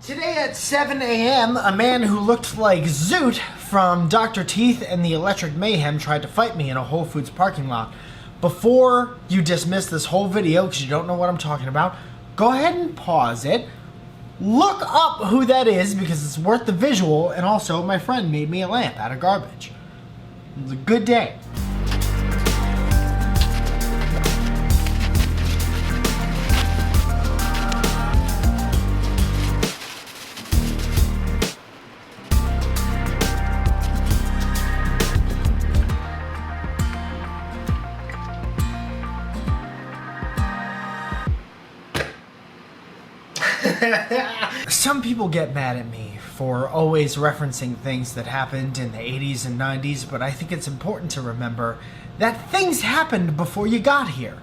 Today at 7 a.m., a man who looked like Zoot from Dr. Teeth and the Electric Mayhem tried to fight me in a Whole Foods parking lot. Before you dismiss this whole video, because you don't know what I'm talking about, go ahead and pause it. Look up who that is, because it's worth the visual, and also my friend made me a lamp out of garbage. It was a good day. Some people get mad at me for always referencing things that happened in the 80s and 90s, but I think it's important to remember that things happened before you got here.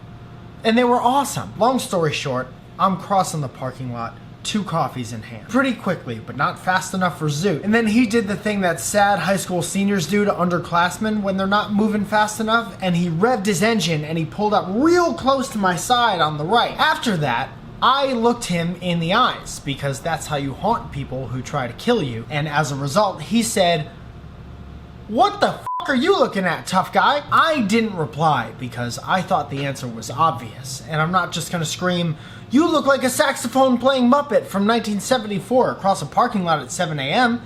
And they were awesome. Long story short, I'm crossing the parking lot, 2 coffees in hand. Pretty quickly, but not fast enough for Zoot. And then he did the thing that sad high school seniors do to underclassmen when they're not moving fast enough, and he revved his engine and he pulled up real close to my side on the right. After that, I looked him in the eyes, because that's how you haunt people who try to kill you. And as a result, he said, "What the f*** are you looking at, tough guy?" I didn't reply because I thought the answer was obvious. And I'm not just gonna scream, "You look like a saxophone playing Muppet from 1974 across a parking lot at 7 a.m.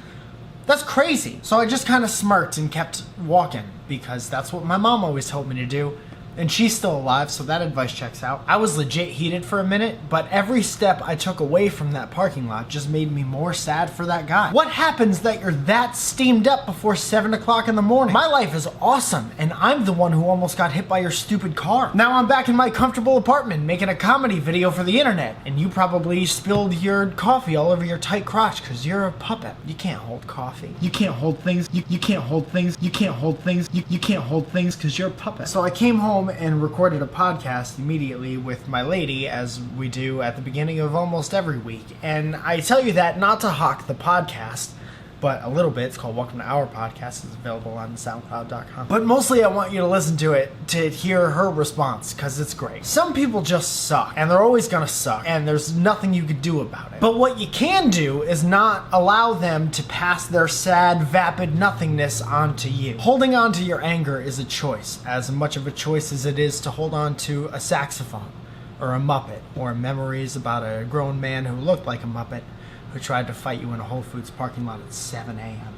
That's crazy. So I just kind of smirked and kept walking, because that's what my mom always told me to do. And she's still alive, so that advice checks out. I was legit heated for a minute, but every step I took away from that parking lot just made me more sad for that guy. What happens that you're that steamed up before 7 o'clock in the morning? My life is awesome, and I'm the one who almost got hit by your stupid car. Now I'm back in my comfortable apartment making a comedy video for the internet, and you probably spilled your coffee all over your tight crotch because you're a puppet. You can't hold coffee. You can't hold things. You can't hold things. You can't hold things. You can't hold things because you're a puppet. So I came home and recorded a podcast immediately with my lady, as we do at the beginning of almost every week. And I tell you that not to hawk the podcast, but a little bit. It's called Welcome to Our Podcast. It's available on SoundCloud.com. But mostly I want you to listen to it to hear her response, because it's great. Some people just suck, and they're always gonna suck, and there's nothing you could do about it. But what you can do is not allow them to pass their sad, vapid nothingness onto you. Holding on to your anger is a choice, as much of a choice as it is to hold on to a saxophone, or a Muppet, or memories about a grown man who looked like a Muppet, who tried to fight you in a Whole Foods parking lot at 7 a.m.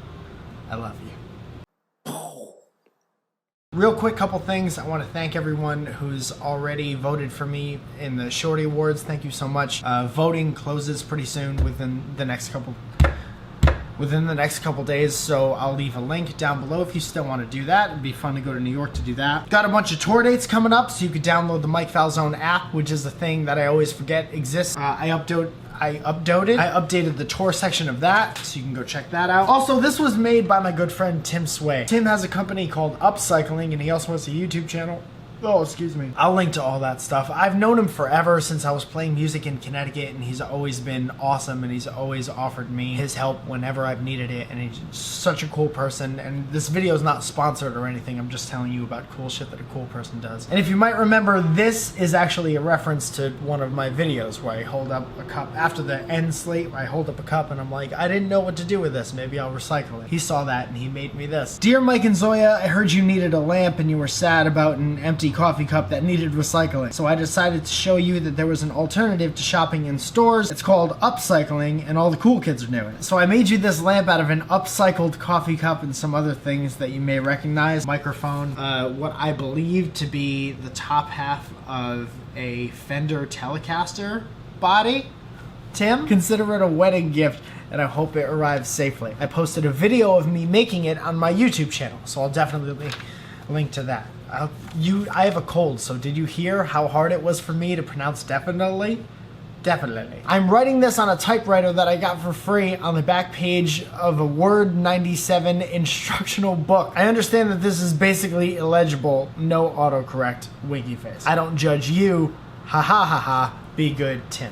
I love you. Real quick, couple things. I want to thank everyone who's already voted for me in the Shorty Awards. Thank you so much. Voting closes pretty soon, within the next couple days, so I'll leave a link down below if you still want to do that. It'd be fun to go to New York to do that. Got a bunch of tour dates coming up, so you could download the Mike Falzone app, which is a thing that I always forget exists. I updated the tour section of that, so you can go check that out. Also, this was made by my good friend Tim Sway. Tim has a company called Upcycling, and he also has a YouTube channel. Oh, excuse me. I'll link to all that stuff. I've known him forever, since I was playing music in Connecticut, and he's always been awesome, and he's always offered me his help whenever I've needed it, and he's such a cool person. And this video is not sponsored or anything. I'm just telling you about cool shit that a cool person does. And if you might remember, this is actually a reference to one of my videos where I hold up a cup after the end slate, where I hold up a cup and I'm like, I didn't know what to do with this. Maybe I'll recycle it. He saw that and he made me this. Dear Mike and Zoya, I heard you needed a lamp and you were sad about an empty coffee cup that needed recycling. So I decided to show you that there was an alternative to shopping in stores. It's called Upcycling, and all the cool kids are doing it. So I made you this lamp out of an upcycled coffee cup and some other things that you may recognize. Microphone, what I believe to be the top half of a Fender Telecaster body. Tim, consider it a wedding gift, and I hope it arrives safely. I posted a video of me making it on my YouTube channel, so I'll definitely link to that. I have a cold, so did you hear how hard it was for me to pronounce definitely? Definitely. I'm writing this on a typewriter that I got for free on the back page of a Word 97 instructional book. I understand that this is basically illegible, no autocorrect, winky face. I don't judge you, ha ha ha ha, be good, Tim.